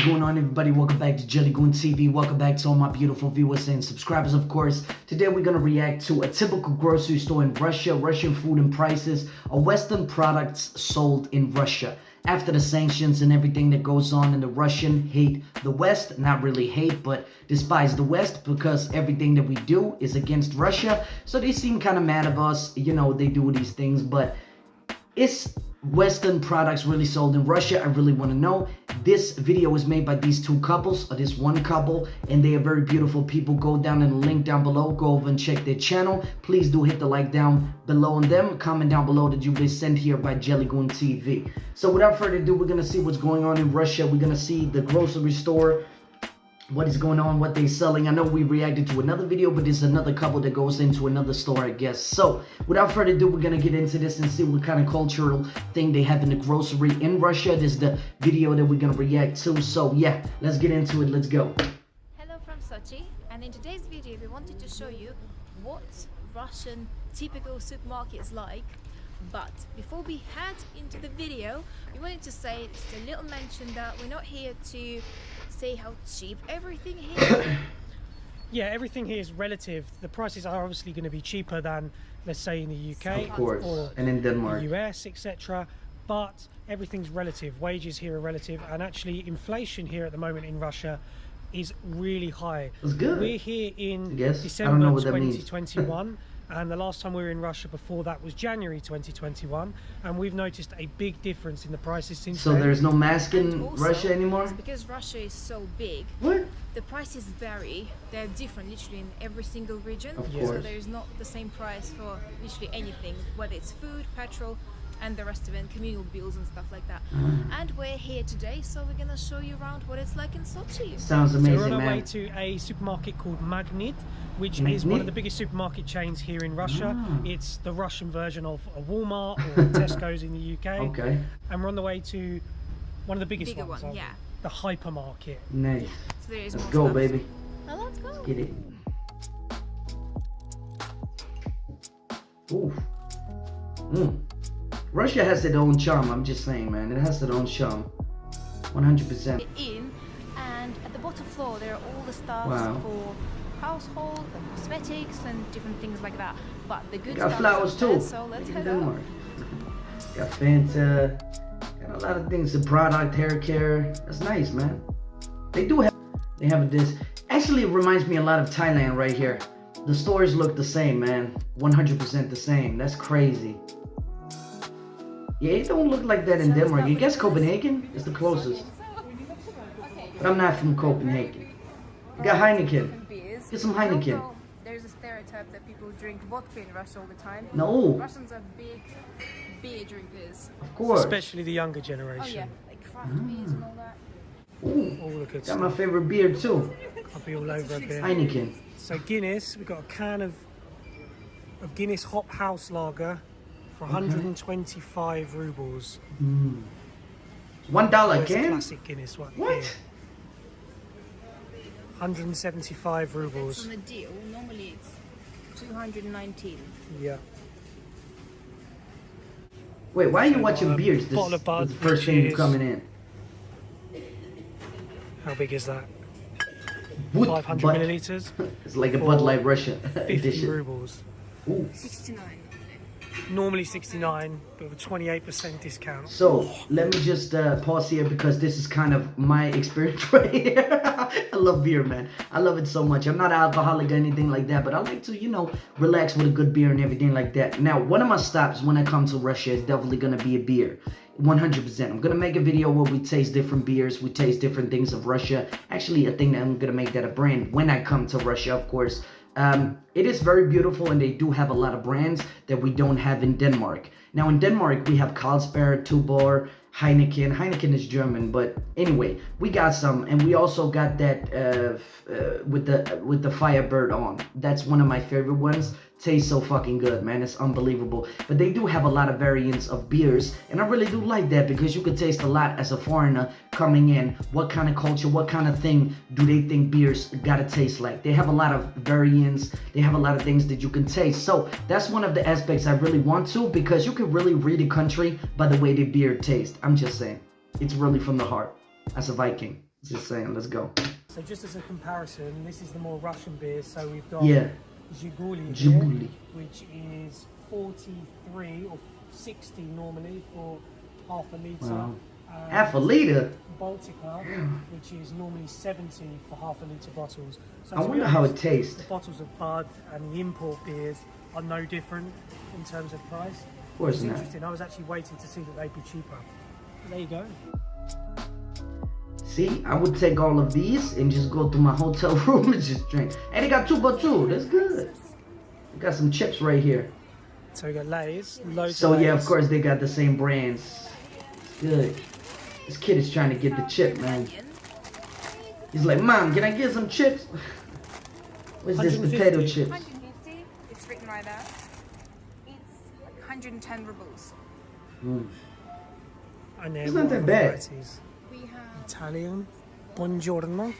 What's going on, everybody? Welcome back to JellyGoonTv. Welcome back to all my beautiful viewers and subscribers, of course. Today we're going to react to a typical grocery store in Russia, Russian food and prices, or Western products sold in Russia. After the sanctions and everything that goes on, and the Russian hate the West, not really hate, but despise the West because everything that we do is against Russia. So they seem kind of mad of us, you know, they do these things, but it's Western products really sold in Russia. I really want to know. This video was made by these two couples, or this one couple, and they are very beautiful people. Go down in the link down below, go over and check their channel. Please do hit the like down below on them. Comment down below that you've been sent here by JellyGoonTv. So without further ado, we're gonna see what's going on in Russia. We're gonna see the grocery store, what is going on, what they're selling. I know we reacted to another video, but there's another couple that goes into another store, I guess. So without further ado, we're gonna get into this and see what kind of cultural thing they have in the grocery in Russia. This is the video that we're gonna react to. So yeah, let's get into it. Let's go. Hello from Sochi, and in today's video we wanted to show you what Russian typical supermarket is like. But before we head into the video, we wanted to say just a little mention that we're not here to say how cheap everything here. Yeah, everything here is relative. The prices are obviously going to be cheaper than, let's say, in the UK, of course, or and in Denmark, the US, etc. But everything's relative. Wages here are relative, and actually inflation here at the moment in Russia is really high. That's good. We're here in December 2021. And the last time we were in Russia before that was January 2021, and we've noticed a big difference in the prices since so then. there's no mask in Also, Russia anymore? Because Russia is so big, What? the prices vary. They're different literally in every single region. Of course. So there's not the same price for literally anything, whether it's food, petrol, and the rest of it, communal bills and stuff like that. And we're here today, so we're gonna show you around what it's like in Sochi. Sounds So amazing, we're on our man. way to a supermarket called Magnit, which is one of the biggest supermarket chains here in Russia. It's the Russian version of a Walmart or Tesco's in the UK. Okay. And we're on the way to one of the biggest Bigger ones, one, yeah. the hypermarket. Nice. So there is Let's more go, stuff. baby. Now let's go. Get it. Ooh. Russia has its own charm, I'm just saying, man. It has its own charm. 100%. In, and at the bottom floor there are all the stuff Wow. for household and cosmetics and different things like that. But the good Got stuff flowers is too. upstairs, so let's Like in head up. Denmark. Got Fanta. Got a lot of things. The product, hair care. That's nice, man. They have this. Actually, it reminds me a lot of Thailand right here. The stores look the same, man. 100% the same. That's crazy. Yeah, it don't look like that in Denmark. I guess Copenhagen is the closest. But I'm not from Copenhagen. You got Heineken. Beers. Get some Heineken. Also, there's a stereotype that people drink vodka in Russia all the time. No, Russians are big beer drinkers. of course. Especially the younger Oh generation. yeah, like craft beers and all that. Ooh, All the good got stuff. my favorite beer too. I'll be all over a bit. Heineken. So Guinness, we've got a can of Guinness Hop House Lager for 125 rubles. $1 Where's the can? classic Guinness one? What? Here. 175 rubles. It's on the deal. Normally it's 219. Yeah. Wait, why are you watching beers? This bottle of Bud, is the first thing cheers. coming in. How big is that? Wood 500 Bud. milliliters. It's like a for Bud Light Russia 50 edition. rubles. Ooh. 69. Normally 69, but with a 28% discount. So let me just pause here because this is kind of my experience right here. I love beer, man. I love it so much. I'm not an alcoholic or anything like that, but I like to, you know, relax with a good beer and everything like that. Now, one of my stops when I come to Russia is definitely going to be a beer. 100%. I'm going to make a video where we taste different beers. We taste different things of Russia. Actually, I think that I'm going to make that a brand when I come to Russia, of course. It is very beautiful, and they do have a lot of brands that we don't have in Denmark. Now in Denmark we have Carlsberg, Tuborg, Heineken. Heineken is German, but anyway, we got some, and we also got that with the Firebird on. That's one of my favorite ones. Tastes so fucking good, man. It's unbelievable. But they do have a lot of variants of beers, and I really do like that because you could taste a lot as a foreigner coming in. What kind of culture, what kind of thing do they think beers gotta taste like? They have a lot of variants. They have a lot of things that you can taste. So that's one of the aspects I really want to, because you can really read a country by the way their beer tastes. I'm just saying. It's really from the heart as a Viking. Just saying, let's go. So just as a comparison, this is the more Russian beers. So we've got JellyGoonTv, Djibouti. which is 43 or 60 normally for half a litre. Wow. Half a liter? Baltica, which is normally 70 for half a litre bottles. So I wonder how it tastes. The bottles of Bud and the import beers are no different in terms of price. Of course It's not. interesting. I was actually waiting to see that they'd be cheaper. But there you go. See, I would take all of these and just go to my hotel room and just drink. And they got 2x2. That's good. We got some chips right here. So we got Lay's, loads So of yeah, Lay's. of course they got the same brands. Good. This kid is trying to get the chip, man. He's like, Mom, can I get some chips? What's this 150. potato chips? 150, it's written right there. It's like 110 rubles. Mm. And then It's not what that other bad. varieties? We have Italian, buongiorno.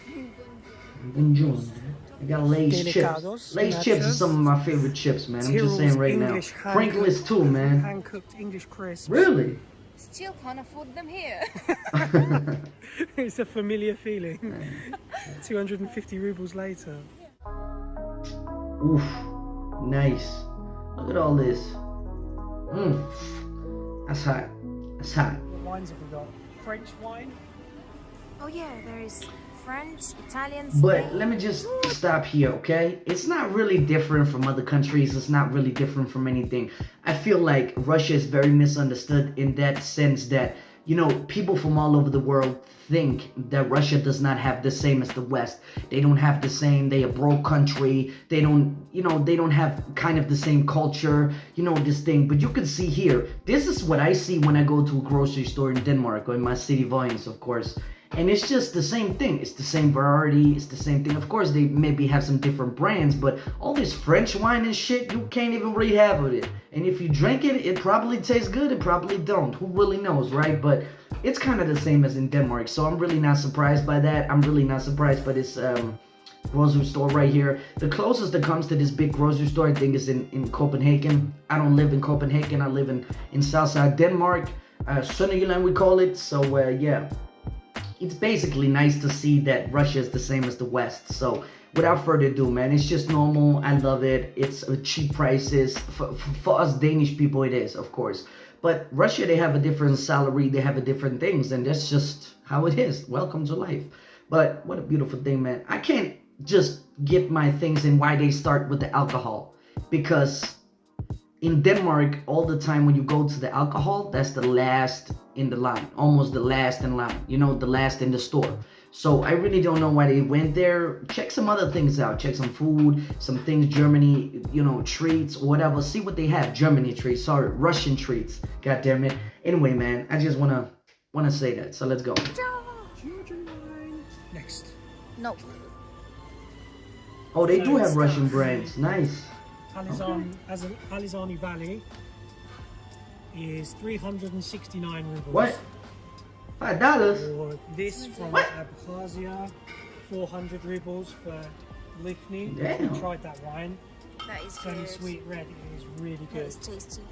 Buongiorno. I got Lay's Delicados, chips. Lay's chips is some of my favorite chips, man. I'm just saying right now. English Pringles too, man. Hand-cooked English crisps. Really? still can't afford them here. It's a familiar feeling. 250 rubles later. Oof. Nice. Look at all this. That's hot. That's hot. What wines have we got? French wine? Oh yeah, there is French, Italian, But Spain. let me just stop here, okay? It's not really different from other countries. It's not really different from anything. I feel like Russia is very misunderstood in that sense that, you know, people from all over the world think that Russia does not have the same as the West. They don't have the same, they a broke country. They don't, you know, they don't have kind of the same culture, you know, this thing. But you can see here, this is what I see when I go to a grocery store in Denmark or in my city Vojens, of course. And it's just the same thing. It's the same variety. It's the same thing. Of course, they maybe have some different brands, but all this French wine and shit, you can't even really have it. And if you drink it, it probably tastes good. It probably don't. Who really knows, right? But it's kind of the same as in Denmark. So I'm really not surprised by that. I'm really not surprised by this grocery store right here. The closest that comes to this big grocery store, I think, is in Copenhagen. I don't live in Copenhagen. I live in Southside Denmark. Sønderjylland, we call it. So, yeah. It's basically nice to see that Russia is the same as the West. So without further ado, man, it's just normal. I love it. It's cheap prices. For us Danish people, it is, of course. But Russia, they have a different salary. They have a different things. And that's just how it is. Welcome to life. But what a beautiful thing, man. I can't just get my things in why they start with the alcohol. Because in Denmark, all the time when you go to the alcohol, that's the last in the line, almost the last in line, you know, the last in the store. So I really don't know why they went there. Check some other things out. Check some food, some things, Germany, you know, treats, whatever. See what they have. Germany treats, sorry, Russian treats. God damn it. Anyway, man, I just wanna say that. So let's go. Next. No. Oh, they do have Stuff. Russian brands. Nice. Alizani Valley is 369 rubles. What? $5? Or this from What? Abkhazia, 400 rubles for Lichny. Damn. We tried that wine. That is It's only good. sweet red. It is really That good. is tasty.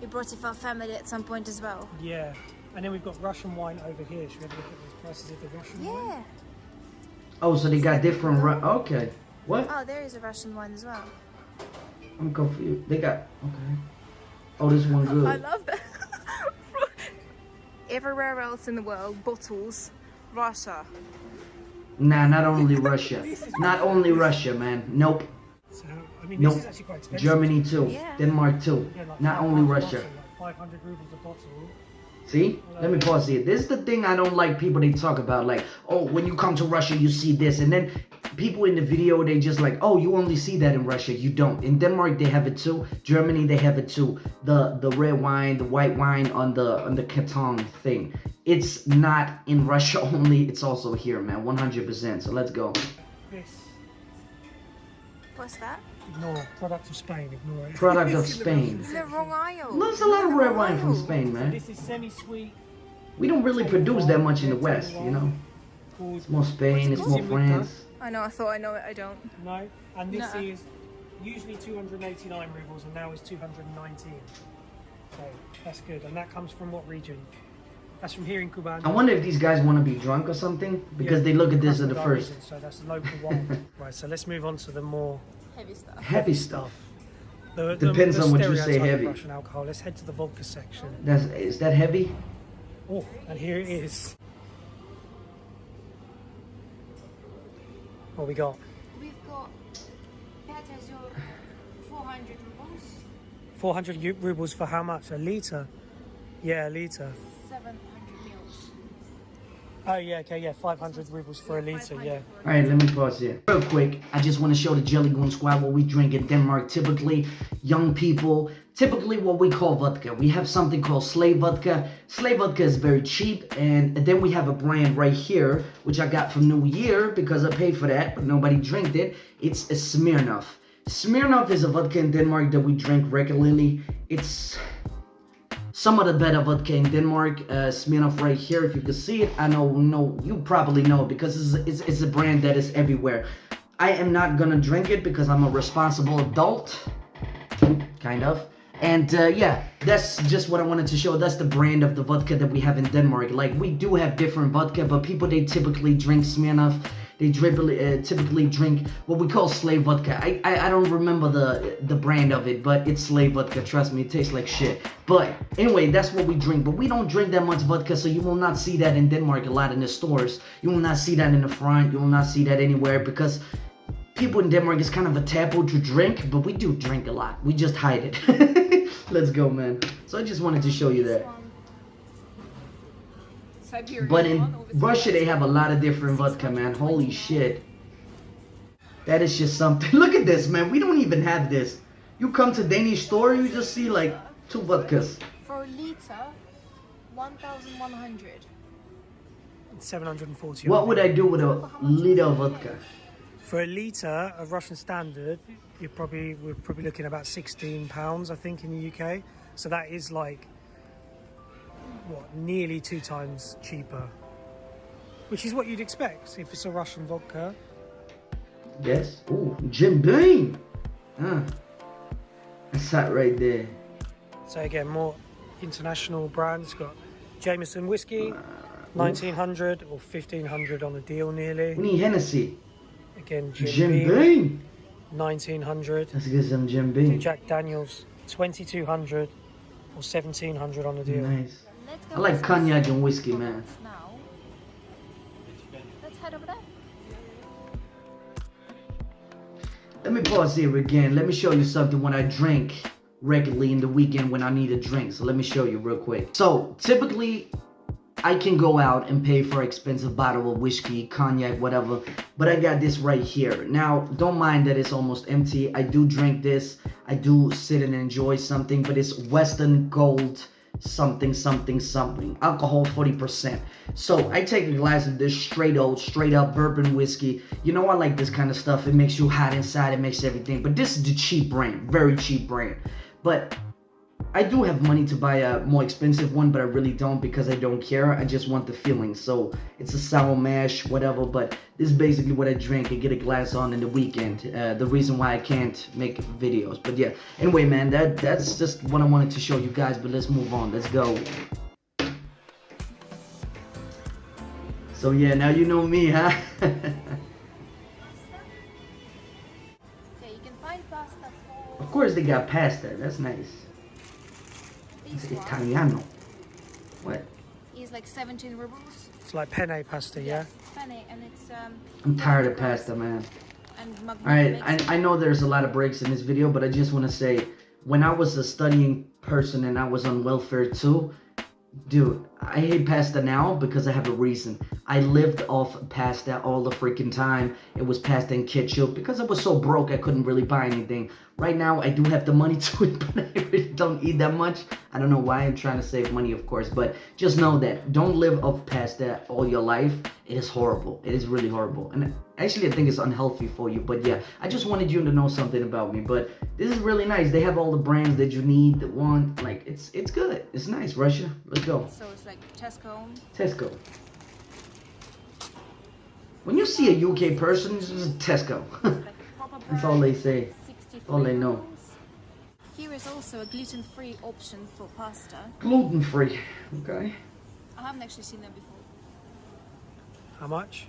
You brought it for our family at some point as well. Yeah. And then we've got Russian wine over here. Should we have a look at the prices of the Russian wine? Yeah. Oh, so they got different, okay. What? Oh, there is a Russian wine as well. I'm confused. They got, okay. Oh, this one good. I love that. Everywhere else in the world, bottles, Russia. Nah, not only Russia. Not only Russia, man. Nope. So, I mean, Nope. this is actually quite expensive. Germany too. Yeah. Denmark too. Yeah, like Not £5 only a Russia. bottle, like 500 rubles a bottle. See? Let me pause here. This is the thing I don't like people they talk about. Like, oh, when you come to Russia, you see this. And then people in the video, they just like, oh, you only see that in Russia. You don't. In Denmark, they have it too. Germany, they have it too. The red wine, the white wine on the Canton thing. It's not in Russia only. It's also here, man. 100%. So let's go. This. What's that? Ignore. Product of Spain. Ignore it. Product of Spain. It's in the wrong aisle. There's a lot of red wine from Spain, So man. this is semi-sweet. We don't really produce that much in the West, you know. Called It's more Spain, it's more France. I know, I thought I know it, I don't. No, and this No. is usually 289 rubles and now is 219. So that's good. And that comes from what region? That's from here in Kuban. I wonder if these guys want to be drunk or something because they look at this at the first. So that's the local one. Right, so let's move on to the more Heavy stuff. Heavy stuff. Depends on what you say, stereotype heavy. of Russian alcohol. Let's head to the vodka section. Is that heavy? Oh, and here it is. What we got? We've got Petersur 400 rubles, 400 rubles for how much? A litre? Yeah, a litre. 700 mils. Oh yeah, okay, yeah, 500 rubles for a litre, yeah. Alright, let me pause here. Real quick, I just want to show the Jelly Goon Squad what we drink in Denmark. Typically, young people, typically what we call vodka. We have something called Slave Vodka. Slave Vodka is very cheap, and then we have a brand right here, which I got from New Year because I paid for that, but nobody drank it. It's a Smirnoff. Smirnoff is a vodka in Denmark that we drink regularly. It's some of the better vodka in Denmark. Smirnoff right here, if you can see it. I know you probably know because it's a brand that is everywhere. I am not gonna drink it because I'm a responsible adult, kind of. And yeah, that's just what I wanted to show. That's the brand of the vodka that we have in Denmark. Like, we do have different vodka, but people, they typically drink Smirnoff. They typically drink what we call slave vodka. I don't remember the brand of it, but it's slave vodka. Trust me, it tastes like shit. But anyway, that's what we drink. But we don't drink that much vodka, so you will not see that in Denmark a lot in the stores. You will not see that in the front. You will not see that anywhere because people in Denmark is kind of a taboo to drink, but we do drink a lot. We just hide it. Let's go, man. So I just wanted to show you that. But in Russia, they have a lot of different vodka, man. Holy shit. That is just something. Look at this, man. We don't even have this. You come to Danish store, you just see like 2 vodkas. For a litre, 1,100. 740. What would I do with a liter of vodka? For a litre of Russian standard, we're probably looking at about £16, I think, in the UK. So that is like, what, nearly 2 times cheaper, which is what you'd expect if it's a Russian vodka. Yes. Ooh, Jim Beam. That's that right there. So again, more international brands. Got Jameson whiskey, 1900 or 1500 on a deal nearly. We need Hennessy. Again, Jim Beam, Beam. 1900. Let's get some Jim Beam. Jack Daniels, 2200 or 1700 on the deal. Nice. Let's go I like for cognac some and whiskey, man. products now. Let's head over there. Let me pause here again. Let me show you something when I drink regularly in the weekend when I need a drink. So let me show you real quick. So typically I can go out and pay for an expensive bottle of whiskey, cognac, whatever. But I got this right here. Now, don't mind that it's almost empty. I do drink this. I do sit and enjoy something, but it's Western Gold something. Alcohol 40%. So I take a glass of this straight up bourbon whiskey. You know, I like this kind of stuff. It makes you hot inside. It makes everything. But this is the cheap brand. Very cheap brand. But I do have money to buy a more expensive one, but I really don't because I don't care. I just want the feeling. So it's a sour mash, whatever. But this is basically what I drink and get a glass on in the weekend. The reason why I can't make videos. But yeah, anyway, man, that's just what I wanted to show you guys. But let's move on. Let's go. So yeah, now you know me, huh? Okay, you can find pasta for Of course they got pasta. That's nice. It's this one. Italiano. What? Is like 17 rubles. It's like penne pasta, yeah? Penny, and it's I'm tired of pasta, man. And Alright, I know there's a lot of breaks in this video, but I just want to say, when I was a studying person and I was on welfare too, dude, I hate pasta now because I have a reason. I lived off pasta all the freaking time. It was pasta and ketchup because I was so broke I couldn't really buy anything. Right now I do have the money to it, but I really don't eat that much. I don't know why. I'm trying to save money, of course, but just know that don't live off pasta all your life. It is horrible. It is really horrible. And actually I think it's unhealthy for you. But yeah, I just wanted you to know something about me. But this is really nice. They have all the brands that you need, that want. Like, it's good. It's nice. Russia, let's go. So it's like Tesco. Tesco. When you see a UK person, it's just Tesco. That's all they say. All they know. Here is also a gluten-free option for pasta. Gluten-free. Okay. I haven't actually seen them before. How much?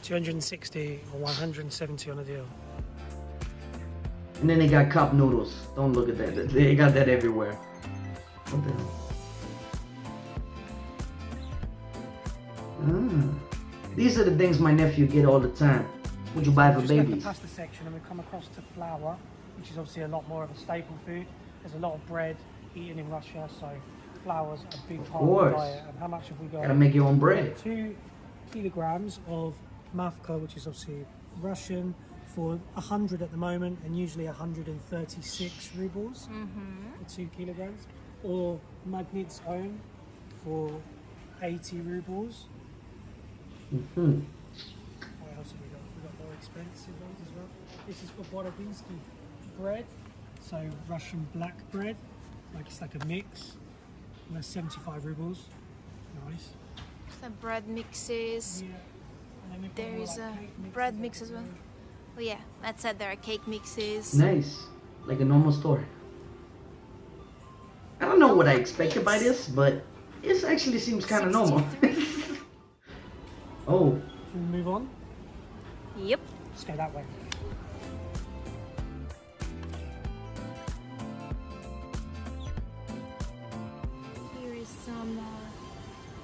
260 or 170 on a deal. And then they got cup noodles. Don't look at that. They got that everywhere. What the hell? These are the things my nephew get all the time. What you buy for Just left babies? the pasta section and we come across to flour, which is obviously a lot more of a staple food. There's a lot of bread eaten in Russia, so flour's a big part of the diet. And how much have we got? Gotta make your own bread. 2 kilograms of mavka, which is obviously Russian, for 100 at the moment, and usually 136 rubles for 2 kilograms. Or Magnit's own for 80 rubles. What else have we got? We've got more expensive ones as well. This is for Borodinsky bread, so Russian black bread, like it's like a mix. And that's 75 rubles. Nice. The bread mixes. Yeah. And then we've got There more is like a cake mixes bread up mix as well. there. Oh yeah, that said there are cake mixes. Nice. Like a normal store. I don't know what I expected by this, but it actually seems kind of normal. Oh. Should we move on? Yep. Let's go that way.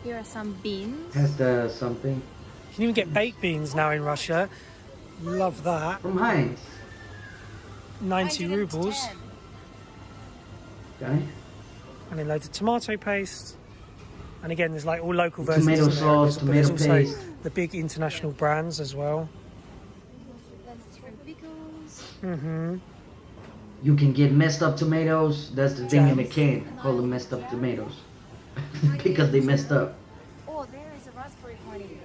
Here are some beans. Has the something You can even get baked beans now in Russia. Love that. from Heinz. 90 rubles. 110. Okay. And then loads of tomato paste. And again, there's like all local versions. Tomato in there. sauce, But there's tomato also paste. the big international brands as well. That's shrimp pickles. Mm-hmm. You can get messed up tomatoes. That's the thing in the Jams. can. Call them messed up tomatoes. Because they messed up. Oh, there is a raspberry honey.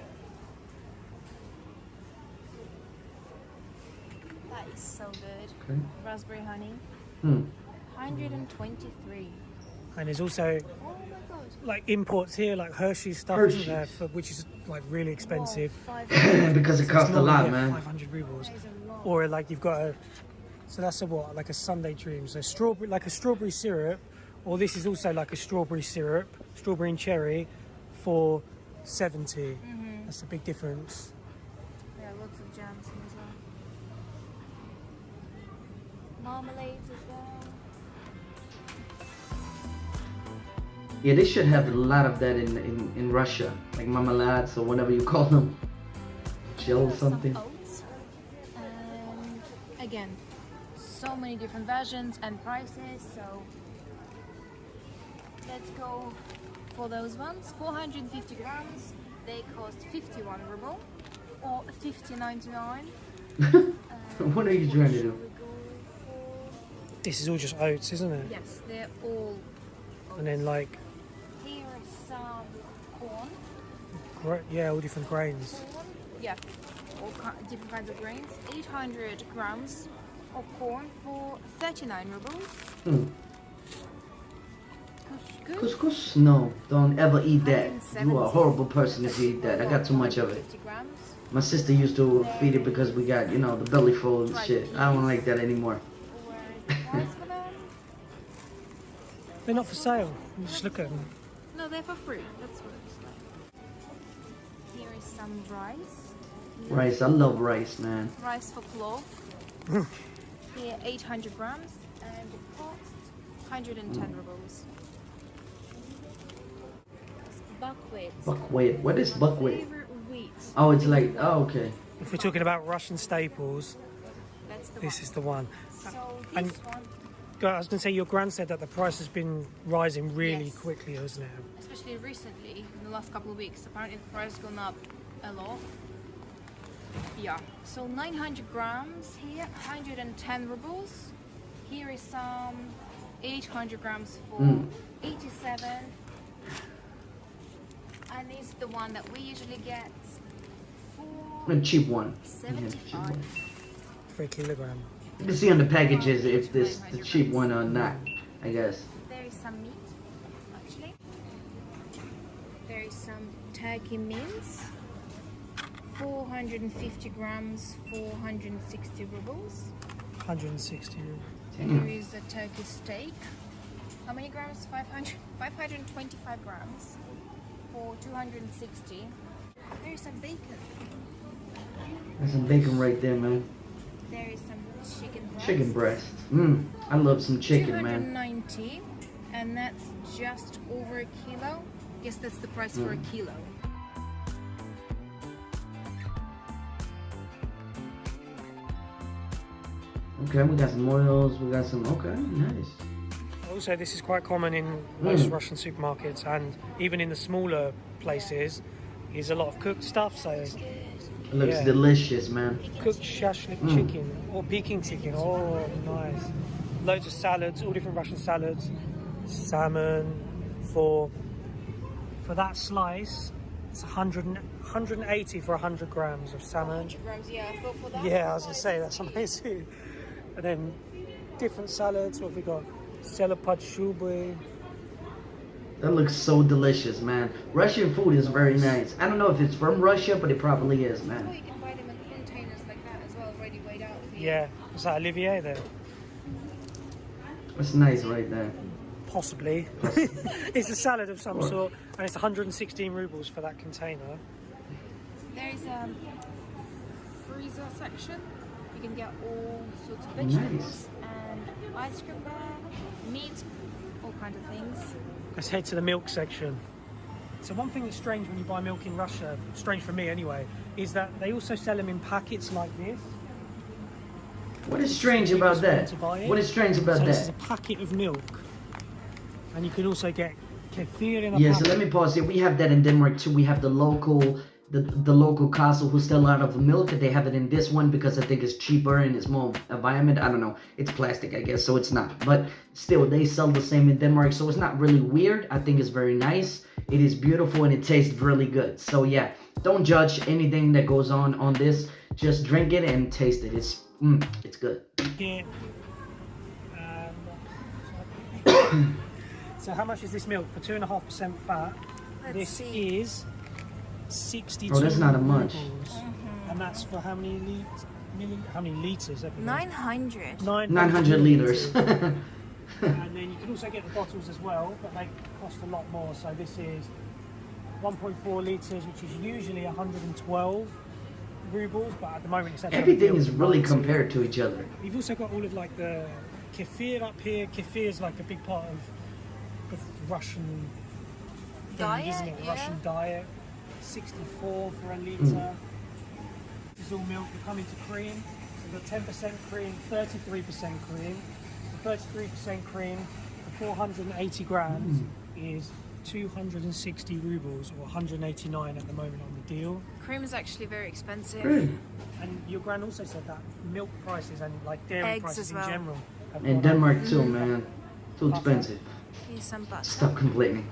That is so good. Okay. Raspberry honey. 123. And there's also Oh my god. like imports here, like Hershey's stuff, isn't there, Hershey's. which is like really expensive. Whoa, 500. Because it So it's costs a normally, lot, yeah, man. 500 rubles. That is a lot. Or like you've got a, so that's a what, like a Sunday dream. So strawberry, like a strawberry syrup, or this is also like a strawberry syrup, strawberry and cherry, for 70. That's a big difference. There are lots of jams in as well. Marmalades as well. Yeah, they should have a lot of that in Russia. Like marmalades or whatever you call them. Gel Some something. oats. And again, so many different versions and prices. So let's go for those ones. 450 grams. They cost 51 ruble or 50.99. What are you trying to Shall do? we go for- This is all just oats, isn't it? Yes, they're all. And then like, Here is some corn. yeah, all different grains. Corn. Yeah, all different kinds of grains. 800 grams of corn for 39 rubles. Hmm. Couscous. Couscous? No, don't ever eat that. You are a horrible person if you eat that. I got too much of it. 50 grams. My sister used to feed it because we got, you know, the belly full and shit. I don't like that anymore. Where is the price for them? They're not for sale. You just look at them. No, they're for free. That's what it's like. Here is some rice. Rice, I love rice, man. Rice for cloth. Here, 800 grams, and it costs 110 rubles. Buckwheat. Buckwheat. What is buckwheat? Favorite wheat. Oh, it's like, oh, okay. If we're talking about Russian staples, That's the this one. is the one. So And- this one, I was going to say, your gran said that the price has been rising really Yes. quickly, hasn't it? especially recently, in the last couple of weeks, apparently the price has gone up a lot. Yeah. So 900 grams here, 110 rubles. Here is some 800 grams for 87. And this is the one that we usually get for A cheap one. Yeah, cheap 75. one. For a kilogram. You can see on the packages if this the cheap one or not, I guess. There is some meat, actually. There is some turkey mince. 450 grams, 460 rubles. 160. There is a turkey steak. How many grams? 500, 525 grams. for 260. There is some bacon. There's some bacon right there, man. There is some chicken breast. Chicken breast. I love some chicken, man. 290, and that's just over a kilo. Guess that's the price for a kilo. Okay, we got some oils, we got some, okay, nice. Also, this is quite common in most Russian supermarkets, and even in the smaller places, is a lot of cooked stuff. So It looks delicious, man. cooked shashlik chicken or Peking chicken. Oh, nice. Loads of salads, all different Russian salads. Salmon for that slice. It's 180 for 100 grams of salmon. 100 grams, yeah. I thought for that. Yeah, I was gonna say that's amazing. And then different salads. What have we got? Selapad shubri. That looks so delicious, man. Russian food is very nice. I don't know if it's from Russia, but it probably is, Oh, man. you can buy them in containers like that as well, already weighed out for you. Yeah, is that Olivier there? That's nice right there. Possibly. It's a salad of some sort, and it's 116 rubles for that container. There is a freezer section. You can get all sorts of vegetables and ice cream there, meat, all kinds of things. Let's head to the milk section. So one thing that's strange when you buy milk in Russia, strange for me anyway, is that they also sell them in packets like this. What is strange about that? What is strange about So this is that? a packet of milk, and you can also get kefir in a Yeah, so packet. let me pause here. We have that in Denmark too. We have the local castle who sell a lot of milk. They have it in this one because I think it's cheaper and it's more environment. I don't know. It's plastic, I guess, so it's not. But still, they sell the same in Denmark, so it's not really weird. I think it's very nice. It is beautiful and it tastes really good. So yeah, don't judge anything that goes on this. Just drink it and taste it. It's good. Here. So how much is this milk? For 2.5% fat, Let's this see. is 62 Oh, that's not a much. rubles. And that's for how many liters? 900. 900 liters. And then you can also get the bottles as well, but they cost a lot more. So this is 1.4 liters, which is usually 112 rubles, but at the moment it's actually Everything is really 90. compared to each other. You've also got all of like the kefir up here. Kefir is like a big part of Russian food, Diet, isn't it? The yeah. Russian diet. 64 for a litre. This is all milk. We come into cream. So we've got 10% cream, 33% cream. The 33% cream for 480 grams is 260 rubles, or 189 at the moment on the deal. Cream is actually very expensive. Really? And your gran also said that milk prices and like dairy Eggs prices as well. in general have In gone up. Denmark too, man. Too expensive. Here's some butter. Stop complaining.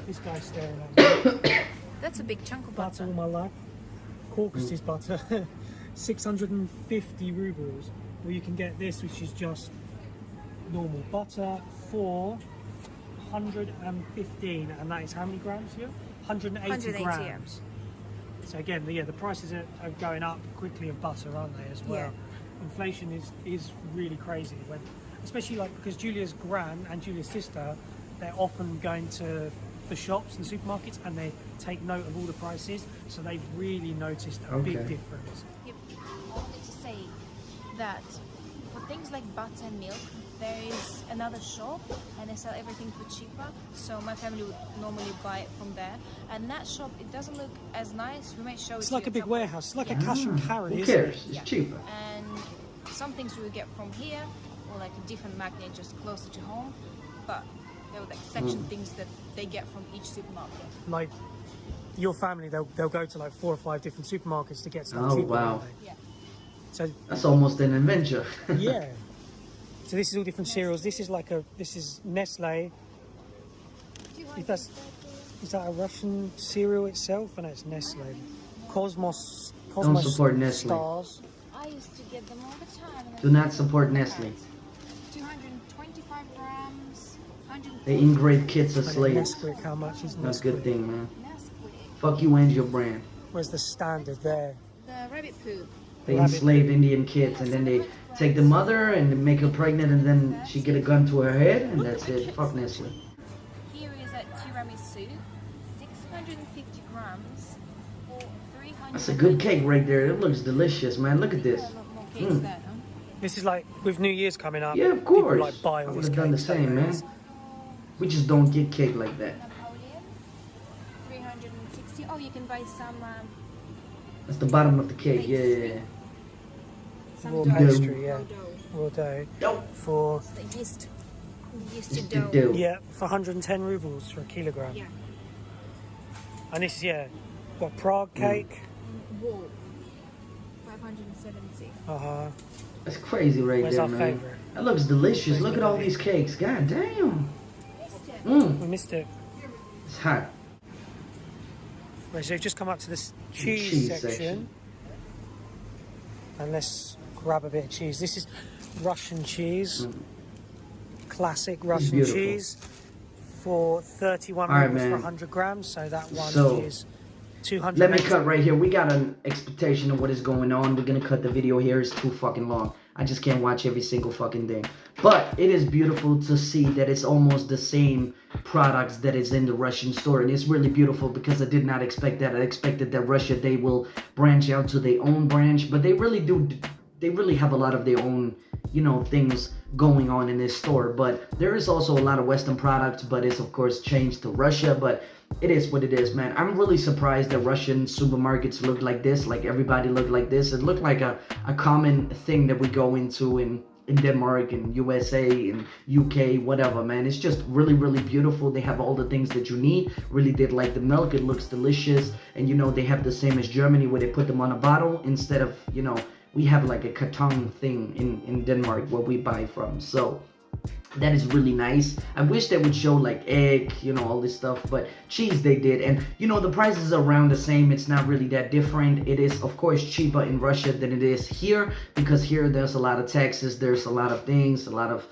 This guy's staring at me. That's a big chunk of Butter butter. all my life. Caucasus butter, 650 rubles. Or you can get this, which is just normal butter for 115, and that is how many grams here? 180 180, yeah. grams. So again, the prices are going up quickly of butter, aren't they, as well? Yeah. Inflation is really crazy, when, especially like because Julia's gran and Julia's sister, they're often going to the shops and supermarkets and they take note of all the prices, so they've really noticed a big Okay. difference. Yep. I wanted to say that for things like butter and milk, there is another shop and they sell everything for cheaper. So my family would normally buy it from there. And that shop, it doesn't look as nice. We might show it It's to like you a at big some point. warehouse. It's like a cash and carry, Who isn't cares? it? It's Yeah. cheaper. And some things we would get from here, or like a different magnet just closer to home. But there were like section things that they get from each supermarket. Like your family, they'll go to like 4 or 5 different supermarkets to get stuff Oh, cheaper. wow. don't they? Yeah. So That's almost an adventure. yeah. So this is all different cereals. This is Nestle. If that's, is that a Russian cereal itself? And it's Nestle. Cosmos support Nestle. Stars. I used to get them all the time. and I Do not still support get Nestle. them. 225 grams, 140 They engrave kids as Like slaves. Nesquik, how much is That's a Nesquik? good thing, man. Nesquik. Fuck you and your brand. Where's the standard there? The rabbit poo. They Rabbit. enslave Indian kids and then they take the mother and they make her pregnant and then she get a gun to her head and that's it. Fuck Nestle. Here is a tiramisu, 600 250 grams for 300. That's a good cake right there. It looks delicious, man. Look at this. A lot more cakes there, no? This is like with New Year's coming up. Yeah, of People course. like buy I all would these have done the cakes, same, don't they? man. We just don't get cake like that. Napoleon, 360. Oh, you can buy some. That's the bottom of the cake. Yeah, yeah, yeah. Some Raw dough. pastry, yeah. Raw dough. Raw dough Yo. for The yeast It's the dough. dough. yeah for 110 rubles for a kilogram. Yeah. And this is what Prague cake. Wall. 570. That's crazy right Where's there, our man. favourite? That looks delicious. Where's Look the at all belly? these cakes. God damn. Missed it. We missed it. It's hot. Right, so we've just come up to this cheese, cheese section. section. And let's grab a bit of cheese. This is Russian cheese. Classic Russian beautiful. cheese for 31 All right, rubles for man. 100 grams. So that one So, is 200. Let me cut right here. We got an expectation of what is going on. We're gonna cut the video here. It's too fucking long. I just can't watch every single fucking thing. But it is beautiful to see that it's almost the same products that is in the Russian store. And it's really beautiful because I did not expect that. I expected that Russia, they will branch out to their own branch. But they really do. They really have a lot of their own, you know, things going on in this store. But there is also a lot of Western products, but it's of course changed to Russia. But it is what it is, man. I'm really surprised that Russian supermarkets look like this, like everybody look like this. It looked like a common thing that we go into in Denmark and USA and UK, whatever, man. It's just really, really beautiful. They have all the things that you need. Really did like the milk. It looks delicious. And, you know, they have the same as Germany where they put them on a bottle instead of, you know, we have like a carton thing in Denmark where we buy from. So that is really nice. I wish they would show like egg, you know, all this stuff, but cheese they did. And you know, the prices are around the same. It's not really that different. It is of course cheaper in Russia than it is here, because here there's a lot of taxes, there's a lot of things, a lot of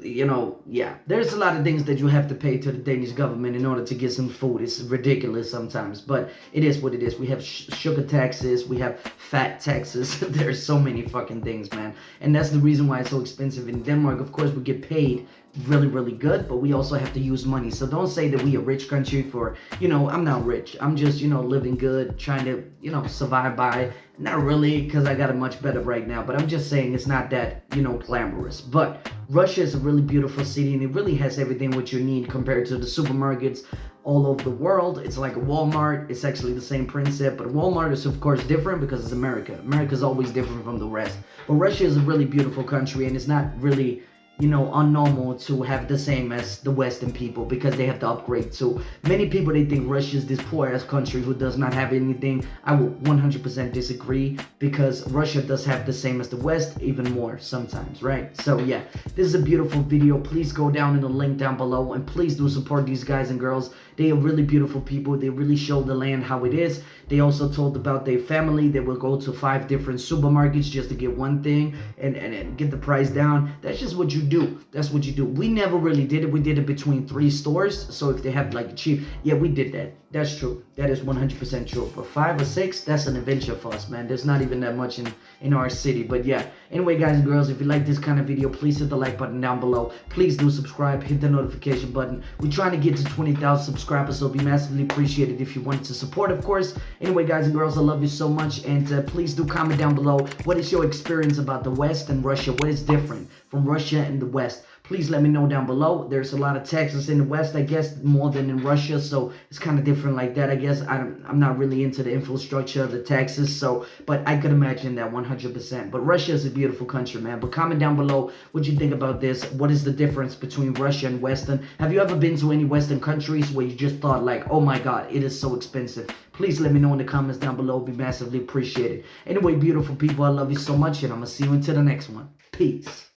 you know, yeah, there's a lot of things that you have to pay to the Danish government in order to get some food. It's ridiculous sometimes, but it is what it is. We have sugar taxes, we have fat taxes. There's so many fucking things, man, and that's the reason why it's so expensive in Denmark. Of course, we get paid really, really good, but we also have to use money. So don't say that we a rich country for, you know, I'm not rich. I'm just, you know, living good, trying to, you know, survive by. Not really, because I got it much better right now, but I'm just saying it's not that, you know, glamorous. But Russia is a really beautiful city, and it really has everything what you need compared to the supermarkets all over the world. It's like a Walmart. It's actually the same principle, but Walmart is of course different because it's America. America's always different from the rest. But Russia is a really beautiful country, and it's not really, you know, unnormal to have the same as the Western people, because they have to upgrade. So many people, they think Russia is this poor ass country who does not have anything. I will 100% disagree, because Russia does have the same as the West, even more sometimes, right? So yeah, this is a beautiful video. Please go down in the link down below, and please do support these guys and girls. They are really beautiful people. They really show the land how it is. They also told about their family. They will go to 5 different supermarkets just to get one thing and get the price down. That's just what you do. That's what you do. We never really did it. We did it between 3 stores. So if they have like cheap, yeah, we did that. That's true. That is 100% true. But 5 or 6, that's an adventure for us, man. There's not even that much in our city. But yeah, anyway, guys and girls, if you like this kind of video, please hit the like button down below. Please do subscribe, hit the notification button. We're trying to get to 20,000 subscribers, so it'll be massively appreciated if you wanted to support, of course. Anyway, guys and girls, I love you so much, and please do comment down below. What is your experience about the West and Russia? What is different from Russia and the West? Please let me know down below. There's a lot of taxes in the West, I guess, more than in Russia, so it's kind of different like that, I guess. I'm not really into the infrastructure, the taxes, so, but I could imagine that 100%. But Russia is a beautiful country, man. But comment down below what you think about this. What is the difference between Russia and Western? Have you ever been to any Western countries where you just thought like, oh my God, it is so expensive? Please let me know in the comments down below. It'll be massively appreciated. Anyway, beautiful people, I love you so much, and I'm going to see you until the next one. Peace.